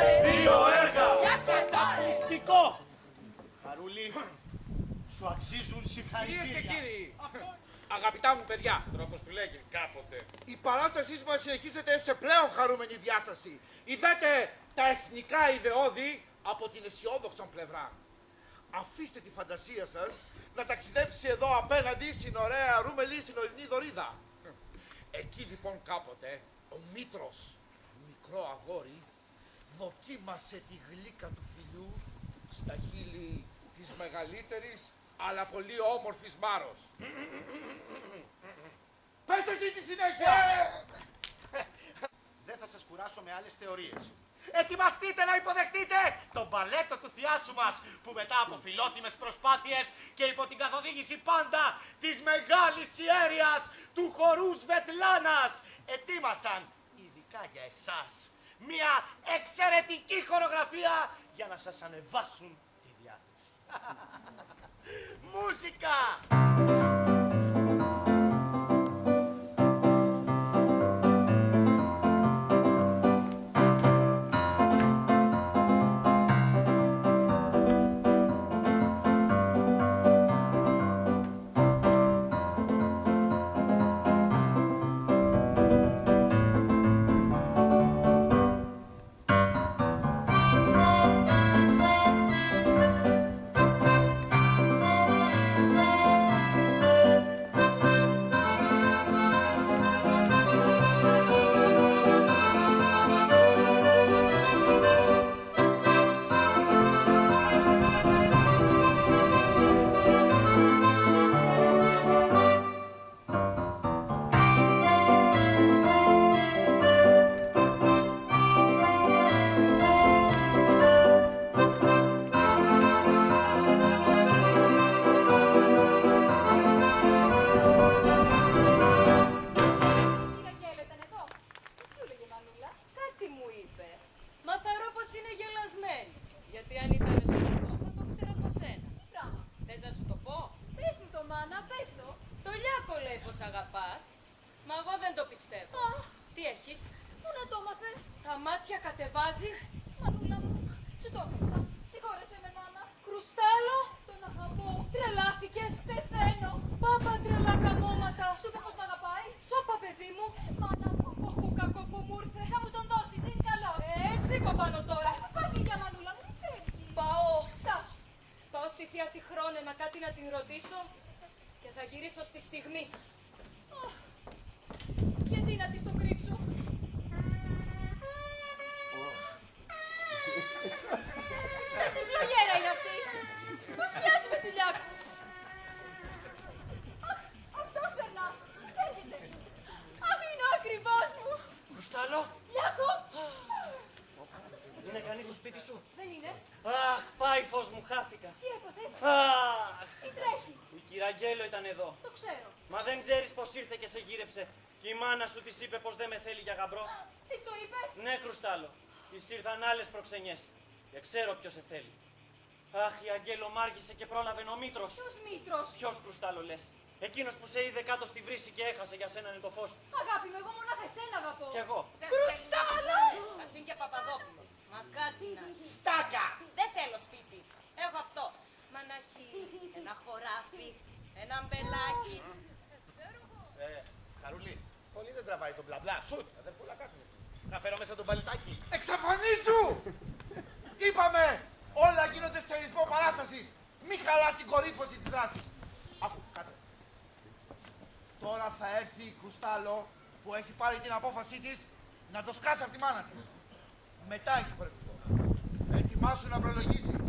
ώρες. 2 έργα. Καταπληκτικό! Χαρούλη, σου αξίζουν συγχαρητήρια. Κυρίες και κύριοι, αγαπητά μου παιδιά, τρόπος που λέγει κάποτε, Η παράστασή μας συνεχίζεται σε πλέον χαρούμενη διάσταση. Είδατε τα εθνικά ιδεώδη από την αισιόδοξη πλευρά. Αφήστε τη φαντασία σας να ταξιδέψει εδώ απέναντι στην ωραία ρούμελη συνορεινή δωρίδα. Εκεί λοιπόν κάποτε ο Μήτρος, μικρό αγόρι, δοκίμασε τη γλύκα του φιλιού στα χείλη της μεγαλύτερης αλλά πολύ όμορφης Μάρος. Πες εσύ τη συνέχεια! Δεν θα σας κουράσω με άλλες θεωρίες. Ετοιμαστείτε να υποδεχτείτε τον μπαλέτο του θειάσου μας, που μετά από φιλότιμες προσπάθειες και υπό την καθοδήγηση πάντα της μεγάλης ιέρειας του χορού Σβετλάνας ετοίμασαν ειδικά για εσάς μια εξαιρετική χορογραφία για να σας ανεβάσουν τη διάθεση. Μουσικά! Γιατί να της το κρύψω. Σαν τη φλογέρα είναι αυτή. Πώς μοιάζει με τη Λιάκου. Αυτό περνά. Έρχεται. Αχ, είναι ο ακριβώς μου. Κρουστάλο. Λιάκου. Είναι κανείς στο σπίτι σου? Δεν είναι. Αχ, πάει φως μου, χάθηκα. Τι έπαθες? Αχ, Τι τρέχει. η κυραγγέλο ήταν εδώ. Το ξέρω. Μα δεν ξέρεις πως ήρθε και σε γύρεψε. Και η μάνα σου της είπε πως δεν με θέλει για γαμπρό. Τι το είπε? Ναι, Κρουστάλο. Της ήρθαν άλλες προξενιές. Και ξέρω ποιος σε θέλει. Αχ, η Αγγέλο μάργησε και πρόλαβε ο Μήτρος. Ποιος Μήτρος? Ποιος, Κρουστάλο, λες? Εκείνος που σε είδε κάτω στη βρύση και έχασε για σένα είναι το φως. Αγάπη μου, εγώ μονάχα εσένα αγαπώ. Κι εγώ. Κρουστάλο! Ασύν και Παπαδόπουλο. Μα κάτι να. Στάκα! Δεν θέλω σπίτι. Έχω αυτό. Μαναχή, ένα χωράφι, ένα μπελάκι. Ξέρω εγώ. Χαρούλη, πολύ δεν τραβάει τον μπλα μπλα. Σουτ, αδερφούλα κάτσουμε. Να φέρω μέσα τον παλιτάκι. Εξαφανίσου! Είπαμε! Όλα γίνονται σε ρυθμό παράστασης. Μη χαλάς την κορύφωση της δράσης. Άκου, κάτσε. Τώρα θα έρθει η Κρουστάλο που έχει πάρει την απόφασή της να το σκάσει από τη μάνα της. Μετά έχει χορευτικό. Ετοιμάσου να προλογίζει.